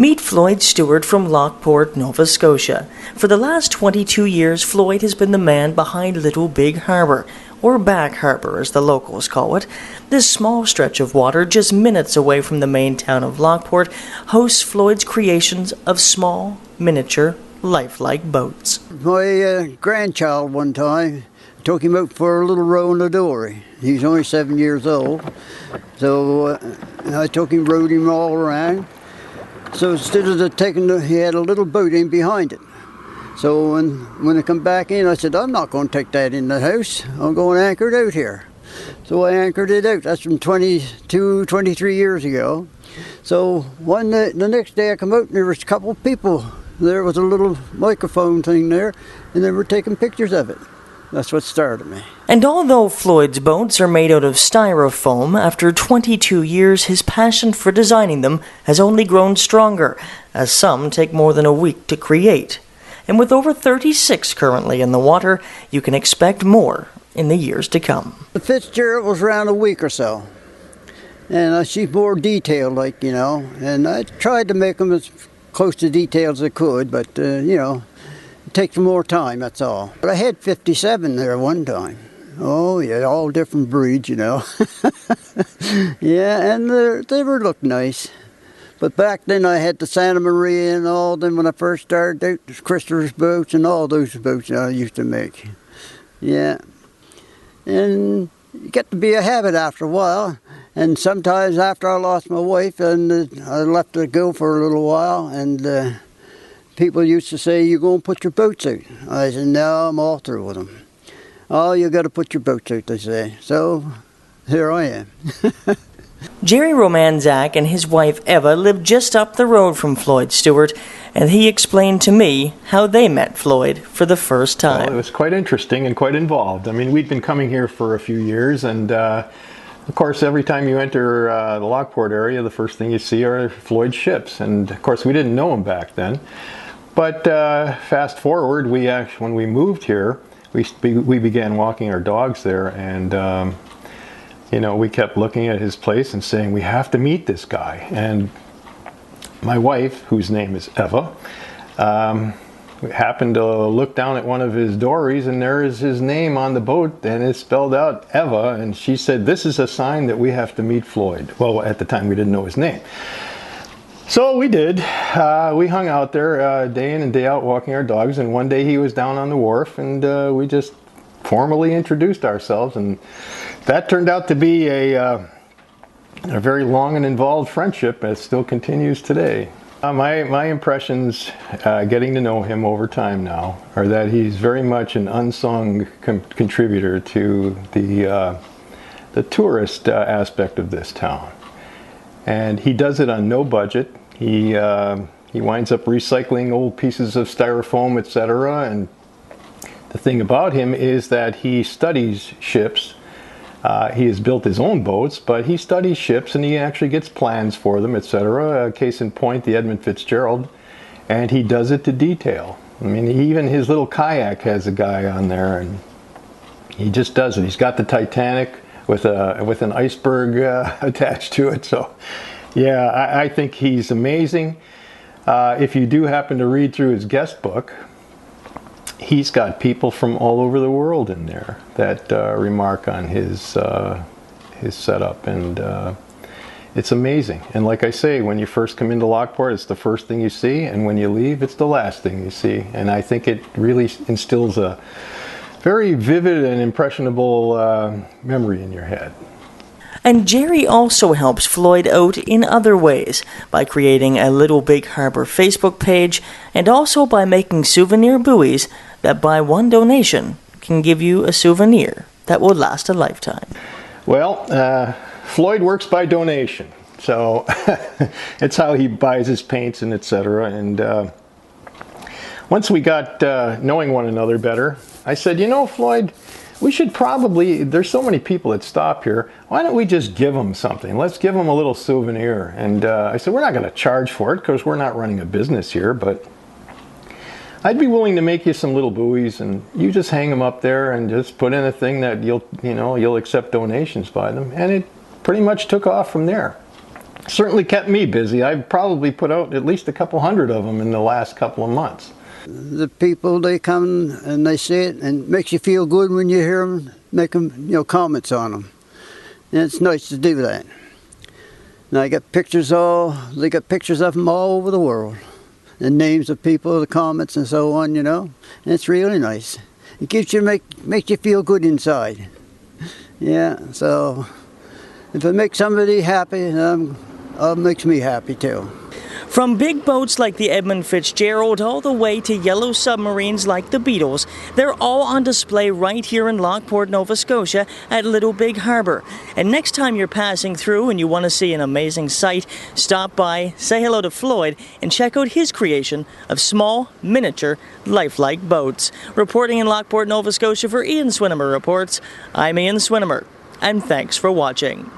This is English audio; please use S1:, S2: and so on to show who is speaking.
S1: Meet Floyd Stewart from Lockport, Nova Scotia. For the last 22 years, Floyd has been the man behind Little Big Harbour, or Back Harbour as the locals call it. This small stretch of water, just minutes away from the main town of Lockport, hosts Floyd's creations of small, miniature, lifelike boats.
S2: My grandchild one time took him out for a little row in the dory. He's only 7 years old, so I took him, rode him all around. So instead of he had a little boat in behind it. So when I come back in, I said, I'm not going to take that in the house. I'm going to anchor it out here. So I anchored it out. That's from 22, 23 years ago. So the next day I come out and there was a couple of people. There was a little microphone thing there, and they were taking pictures of it. That's what started me.
S1: And although Floyd's boats are made out of styrofoam, after 22 years his passion for designing them has only grown stronger, as some take more than a week to create. And with over 36 currently in the water, you can expect more in the years to come.
S2: The Fitzgerald was around a week or so, and she's more detailed, like, you know, and I tried to make them as close to detail as I could, but, you know, it takes more time, that's all. But I had 57 there one time. Oh, yeah, all different breeds, you know. Yeah, and they were looked nice. But back then I had the Santa Maria and all them when I first started out, the Christopher's boats and all those boats I used to make. Yeah. And you get to be a habit after a while. And sometimes after I lost my wife and I left her go for a little while, and people used to say, "You going to put your boats out?" I said, "No, I'm all through with them." "Oh, you got to put your boats out," they say. So here I am.
S1: Jerry Romanzak and his wife Eva live just up the road from Floyd Stewart, and he explained to me how they met Floyd for the first time.
S3: Well, it was quite interesting and quite involved. I mean, we'd been coming here for a few years, and of course, every time you enter the Lockport area, the first thing you see are Floyd ships, and of course, we didn't know them back then. But fast forward, when we moved here, we began walking our dogs there, and you know, we kept looking at his place and saying, we have to meet this guy. And my wife, whose name is Eva, happened to look down at one of his dories, and there is his name on the boat, and it's spelled out Eva, and she said, this is a sign that we have to meet Floyd. Well, at the time we didn't know his name. So we did. We hung out there day in and day out walking our dogs, and one day he was down on the wharf, and we just formally introduced ourselves, and that turned out to be a very long and involved friendship that still continues today. My impressions getting to know him over time now are that he's very much an unsung contributor to the tourist aspect of this town. And he does it on no budget. He winds up recycling old pieces of styrofoam, etc. And the thing about him is that he studies ships. He has built his own boats, but he studies ships and he actually gets plans for them, etc. Case in point, the Edmund Fitzgerald, and he does it to detail. I mean, even his little kayak has a guy on there, and he just does it. He's got the Titanic with an iceberg attached to it. So, yeah, I think he's amazing. If you do happen to read through his guest book, he's got people from all over the world in there that remark on his setup, and it's amazing. And like I say, when you first come into Lockport, it's the first thing you see, and when you leave, it's the last thing you see. And I think it really instills a very vivid and impressionable memory in your head.
S1: And Jerry also helps Floyd out in other ways, by creating a Little Big Harbour Facebook page, and also by making souvenir buoys that by one donation can give you a souvenir that will last a lifetime.
S3: Well, Floyd works by donation, so it's how he buys his paints and etc. And once we got knowing one another better, I said, you know, Floyd, we should probably, there's so many people that stop here, why don't we just give them something? Let's give them a little souvenir. And I said, we're not going to charge for it because we're not running a business here, but I'd be willing to make you some little buoys, and you just hang them up there and just put in a thing that you'll accept donations by them. And it pretty much took off from there. Certainly kept me busy. I've probably put out at least a couple hundred of them in the last couple of months.
S2: The people, they come and they see it, and it makes you feel good when you hear them make them, comments on them. And it's nice to do that. Now they got pictures of them all over the world, and names of people, the comments and so on, and it's really nice. It gives you makes you feel good inside. Yeah, so if it makes somebody happy, it makes me happy too.
S1: From big boats like the Edmund Fitzgerald all the way to yellow submarines like the Beatles, they're all on display right here in Lockport, Nova Scotia at Little Big Harbour. And next time you're passing through and you want to see an amazing sight, stop by, say hello to Floyd, and check out his creation of small, miniature, lifelike boats. Reporting in Lockport, Nova Scotia for Ian Swinimer Reports, I'm Ian Swinimer, and thanks for watching.